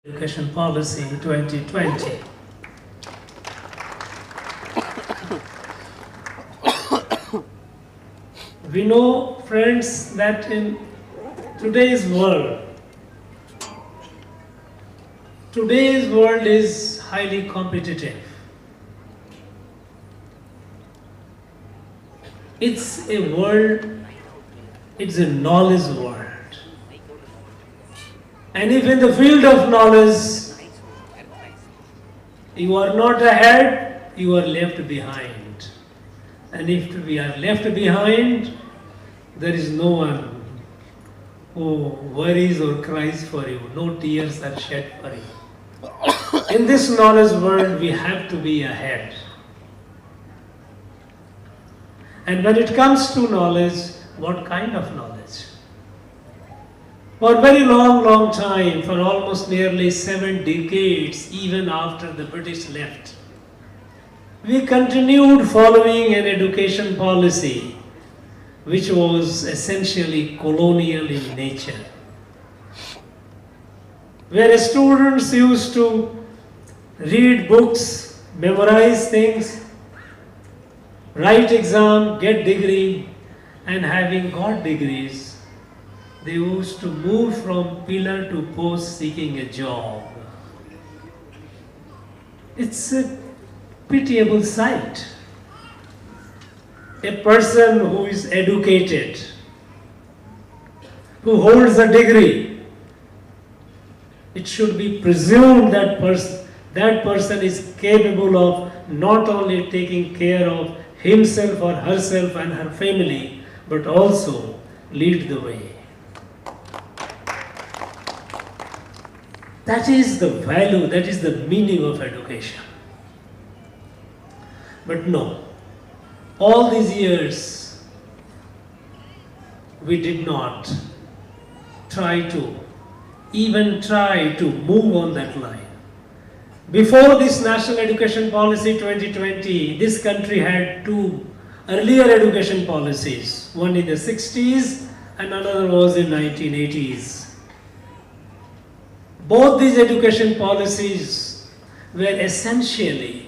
Education Policy 2020. We know, friends, that in today's world is highly competitive. It's a world, it's a knowledge world. And if in the field of knowledge you are not ahead, you are left behind. And if we are left behind, there is no one who worries or cries for you. No tears are shed for you. In this knowledge world, we have to be ahead. And when it comes to knowledge, what kind of knowledge? For a very long time, for almost nearly 7 decades, even after the British left, we continued following an education policy which was essentially colonial in nature, where students used to read books, memorize things, write exam, get degree, and having got degrees, they used to move from pillar to post seeking a job. It's a pitiable sight. A person who is educated, who holds a degree, it should be presumed that person is capable of not only taking care of himself or herself and her family, but also lead the way. That is the value, that is the meaning of education. But no, all these years we did not even try to move on that line. Before this National Education Policy 2020, this country had 2 earlier education policies, one in the 60s and another was in 1980s. Both these education policies were essentially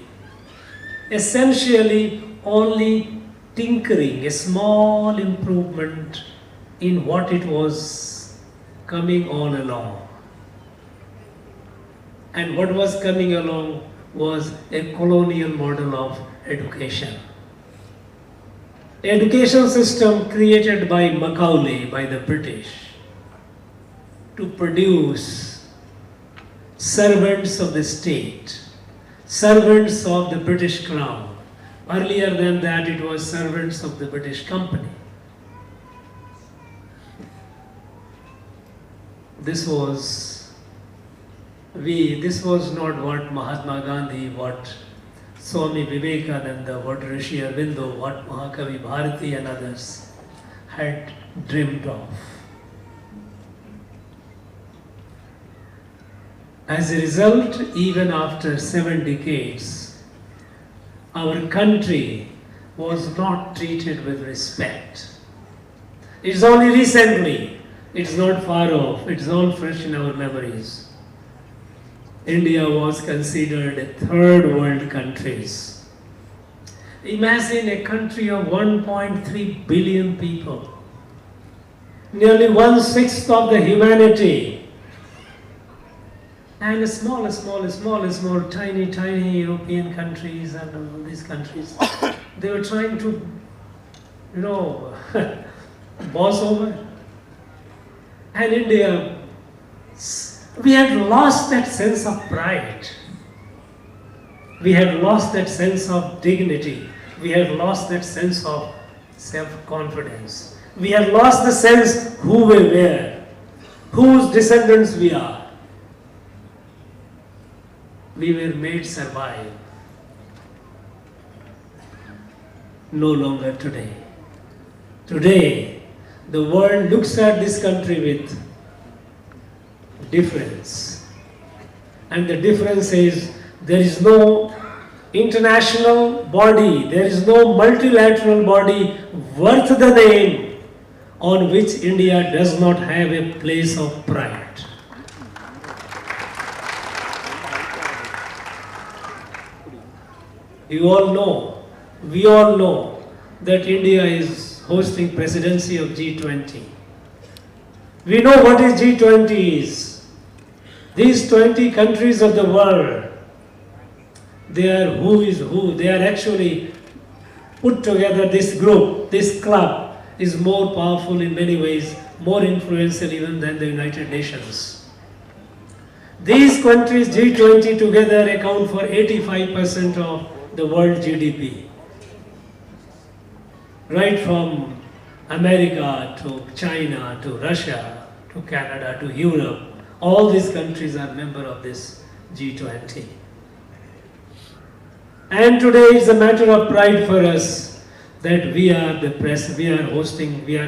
only tinkering, a small improvement in what it was coming on along. And what was coming along was a colonial model of education. Education system created by Macaulay, by the British, to produce servants of the state, servants of the British Crown. Earlier than that, it was servants of the British Company. This was not what Mahatma Gandhi, what Swami Vivekananda, what Rishi Aurobindo, what Mahakavi Bharati and others had dreamed of. As a result, even after 7 decades, our country was not treated with respect. It's only recently, it's not far off, it's all fresh in our memories. India was considered a third world country. Imagine a country of 1.3 billion people, nearly 1/6 of the humanity, and small, tiny European countries and all these countries, they were trying to, boss over. And India, we had lost that sense of pride. We had lost that sense of dignity. We had lost that sense of self-confidence. We had lost the sense who we were, whose descendants we are. We were made survive. No longer today. Today, the world looks at this country with difference. And the difference is there is no international body, there is no multilateral body worth the name on which India does not have a place of pride. You all know, we all know that India is hosting presidency of G20. We know what is G20 is. These 20 countries of the world, they are who is who. They are actually put together. This group, this club is more powerful in many ways, more influential even than the United Nations. These countries, G20 together, account for 85% of the world GDP. Right from America to China to Russia to Canada to Europe, all these countries are members of this G20. And today it's a matter of pride for us that we are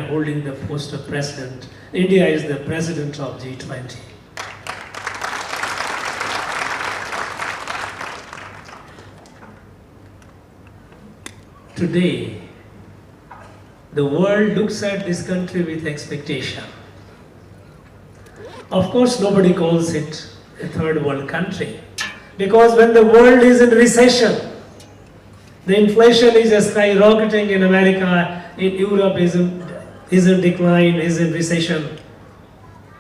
holding the post of president. India is the president of G20. Today, the world looks at this country with expectation. Of course, nobody calls it a third world country, because when the world is in recession, the inflation is skyrocketing in America, in Europe is in decline, is in recession.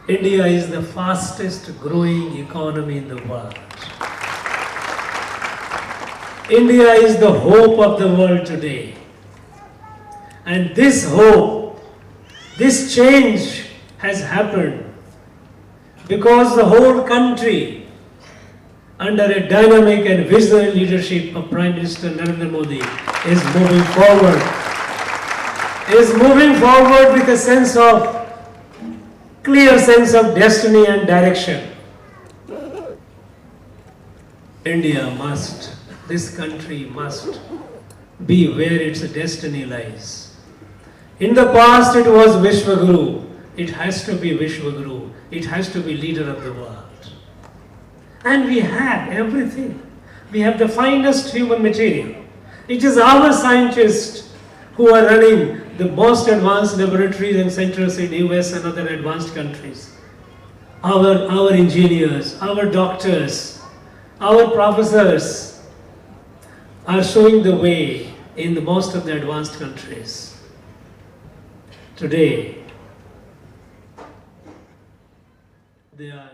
India is the fastest growing economy in the world. India is the hope of the world today. And this hope, this change has happened because the whole country, under a dynamic and visionary leadership of Prime Minister Narendra Modi, is moving forward. Is moving forward with a sense of, clear sense of destiny and direction. India must, this country must be where its destiny lies. In the past it was Vishwaguru. It has to be Vishwaguru. It has to be leader of the world. And we have everything. We have the finest human material. It is our scientists who are running the most advanced laboratories and centers in US and other advanced countries. Our engineers, our doctors, our professors are showing the way in the most of the advanced countries. Today, they are